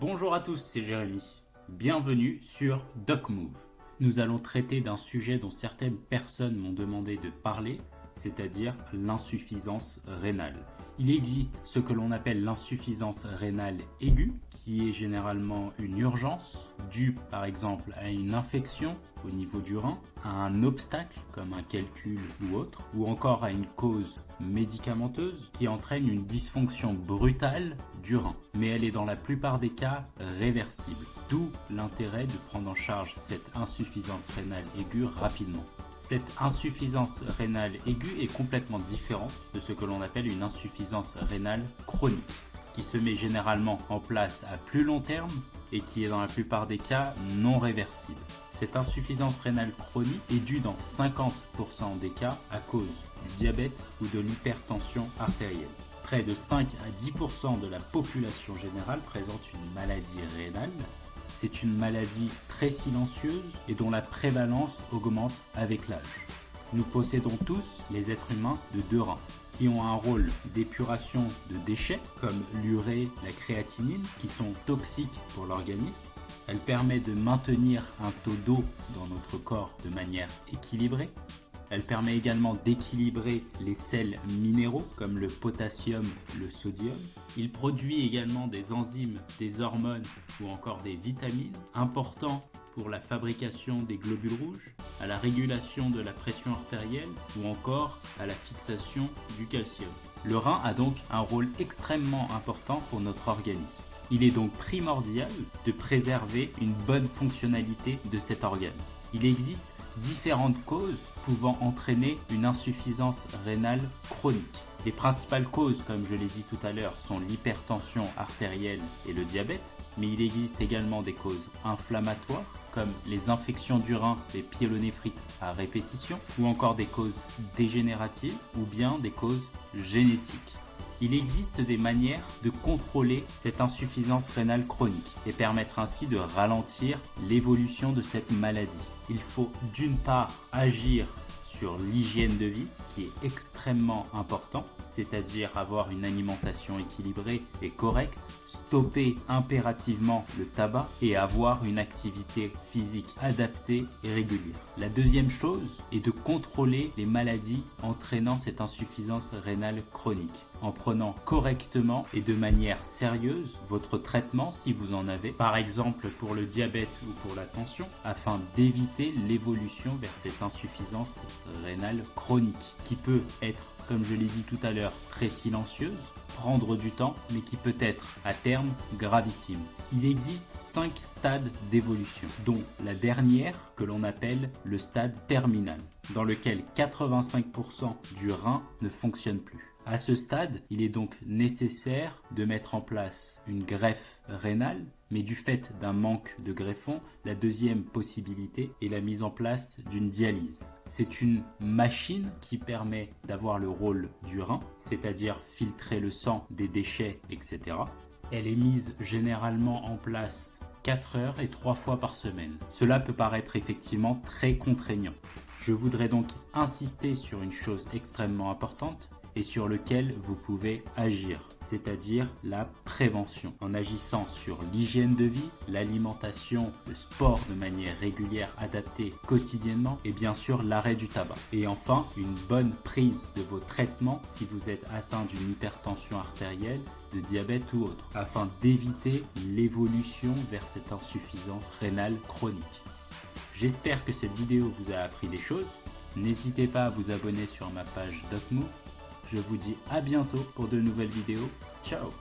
Bonjour à tous, c'est Jérémy. Bienvenue sur DocMove. Nous allons traiter d'un sujet dont certaines personnes m'ont demandé de parler, c'est-à-dire l'insuffisance rénale. Il existe ce que l'on appelle l'insuffisance rénale aiguë, qui est généralement une urgence, due par exemple à une infection au niveau du rein, à un obstacle comme un calcul ou autre, ou encore à une cause médicamenteuse qui entraîne une dysfonction brutale du rein. Mais elle est dans la plupart des cas réversible, d'où l'intérêt de prendre en charge cette insuffisance rénale aiguë rapidement. Cette insuffisance rénale aiguë est complètement différente de ce que l'on appelle une insuffisance rénale chronique, qui se met généralement en place à plus long terme et qui est dans la plupart des cas non réversible. Cette insuffisance rénale chronique est due dans 50% des cas à cause du diabète ou de l'hypertension artérielle. Près de 5 à 10% de la population générale présente une maladie rénale. C'est une maladie très silencieuse et dont la prévalence augmente avec l'âge. Nous possédons tous, les êtres humains, de deux reins, qui ont un rôle d'épuration de déchets, comme l'urée, la créatinine, qui sont toxiques pour l'organisme. Elle permet de maintenir un taux d'eau dans notre corps de manière équilibrée. Elle permet également d'équilibrer les sels minéraux comme le potassium, le sodium. Il produit également des enzymes, des hormones ou encore des vitamines importants pour la fabrication des globules rouges, à la régulation de la pression artérielle ou encore à la fixation du calcium. Le rein a donc un rôle extrêmement important pour notre organisme. Il est donc primordial de préserver une bonne fonctionnalité de cet organe. Il existe différentes causes pouvant entraîner une insuffisance rénale chronique. Les principales causes, comme je l'ai dit tout à l'heure, sont l'hypertension artérielle et le diabète, mais il existe également des causes inflammatoires, comme les infections du rein, les pyélonéphrite à répétition, ou encore des causes dégénératives, ou bien des causes génétiques. Il existe des manières de contrôler cette insuffisance rénale chronique et permettre ainsi de ralentir l'évolution de cette maladie. Il faut d'une part agir sur l'hygiène de vie qui est extrêmement important, c'est-à-dire avoir une alimentation équilibrée et correcte, stopper impérativement le tabac et avoir une activité physique adaptée et régulière. La deuxième chose est de contrôler les maladies entraînant cette insuffisance rénale chronique en prenant correctement et de manière sérieuse votre traitement si vous en avez, par exemple pour le diabète ou pour la tension, afin d'éviter l'évolution vers cette insuffisance rénale chronique qui peut être, comme je l'ai dit tout à l'heure, très silencieuse, prendre du temps, mais qui peut être à terme gravissime. Il existe 5 stades d'évolution, dont la dernière que l'on appelle le stade terminal, dans lequel 85% du rein ne fonctionne plus. À ce stade, il est donc nécessaire de mettre en place une greffe rénale, mais du fait d'un manque de greffons, la deuxième possibilité est la mise en place d'une dialyse. C'est une machine qui permet d'avoir le rôle du rein, c'est-à-dire filtrer le sang des déchets, etc. Elle est mise généralement en place 4 heures et 3 fois par semaine. Cela peut paraître effectivement très contraignant. Je voudrais donc insister sur une chose extrêmement importante, et sur lequel vous pouvez agir, c'est-à-dire la prévention, en agissant sur l'hygiène de vie, l'alimentation, le sport de manière régulière adaptée quotidiennement et bien sûr l'arrêt du tabac. Et enfin, une bonne prise de vos traitements si vous êtes atteint d'une hypertension artérielle, de diabète ou autre, afin d'éviter l'évolution vers cette insuffisance rénale chronique. J'espère que cette vidéo vous a appris des choses. N'hésitez pas à vous abonner sur ma page DocMove. Je vous dis à bientôt pour de nouvelles vidéos. Ciao!